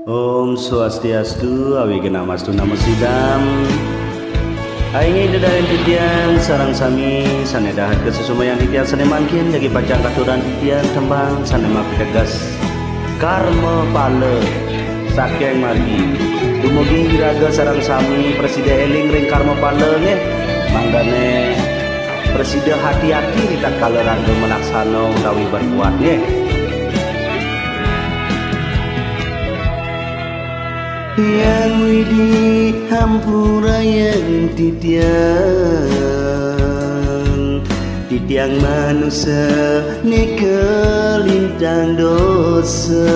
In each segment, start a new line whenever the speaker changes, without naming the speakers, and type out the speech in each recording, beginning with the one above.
Om Swastiastu, Awigena-mastu Namo Sidam. Aing dadaren titian sarang sami sanedahat kesusumayan titian sane mangkin lagi pacang katuran titian tembang sane mapitegas karma pale saking margi dumugi iraga sarang sami presiden eling ring karma pale nge manggane presiden hati-hati kita kala rangga melaksana utawi berbuat nge. Yang widi hampura yang titiang manusia ni kelintang dosa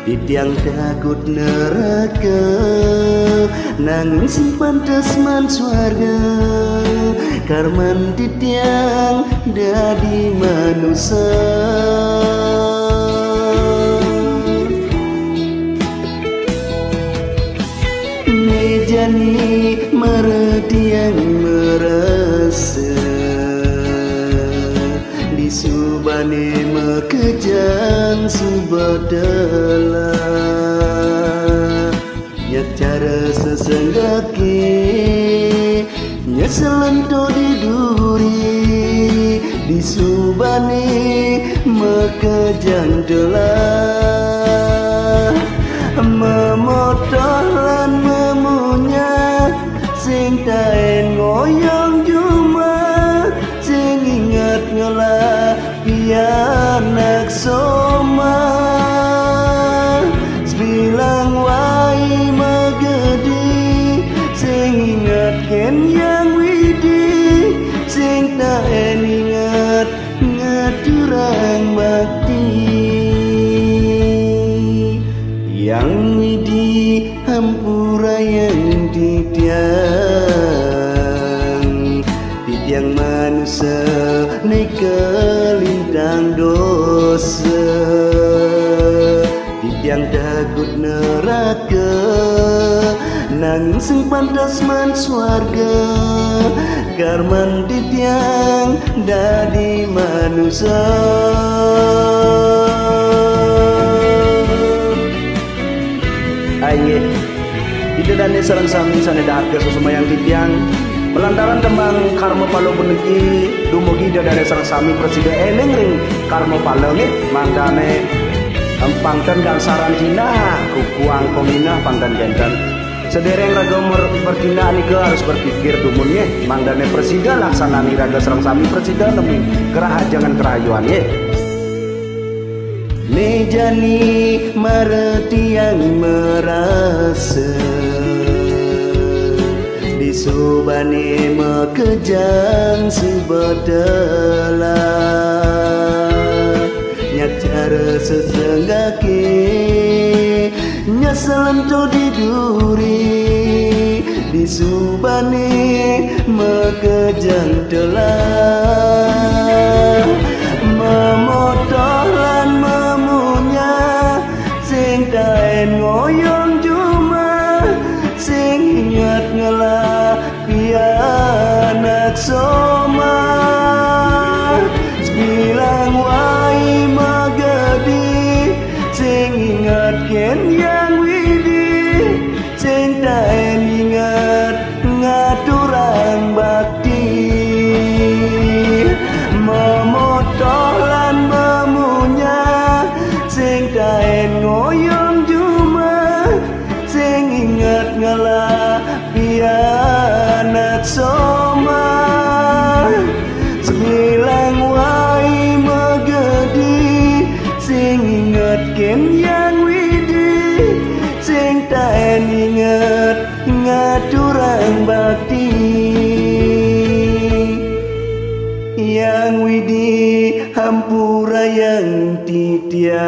titiang takut neraka nanging sing pantes man swarga karman titiang dadi manusia. Jani meretiang merasa di subane mekejang subadala nyak cara sesenggaki nyeselento di duri di subane mekejang delah memotolan memunya sing taen ngoyong cuma sing ingat ngelah pianak soma sebilang wai magedi sing ingat ken yang widi sing taen ingat ngaturang bakti yang widi hampura yang titiang manusia ni kelintang dosa titiang takut neraka nanging sing pantas man swarga karman titiang dadi manusia. Aing didedane sareng sami sanedahat kesusumayang titiang melantaran tembang karma palo beneki dumugi dadane sareng sami presiden eling ring karma palo nge mandane empangkan gangsaran Cina kukuang komina pangdan jantan sedereng raga bertina nika harus berpikir dumunnya mandane presiden laksanani raga sareng sami presiden demi gerah jangan kerayuan ye. Nejani mareti yang merasa di subane mekejang subadala nyak cara sesenggaki nyeselento di duri di subane mekejang delah memotolan memunya sing taen ngoyong cuma sing ingat ngelah pianak soma sebilang wai magadi sing ingat ken yang widi sing taen ingat ngaturang bakti memotolan memunya sing taen ngoyong cuma sing ingat ngalah pianak soma sebilang wai magedi sing ingat ken yang widi sing taen ingat ngaturang bakti yang widi hampura yang titiang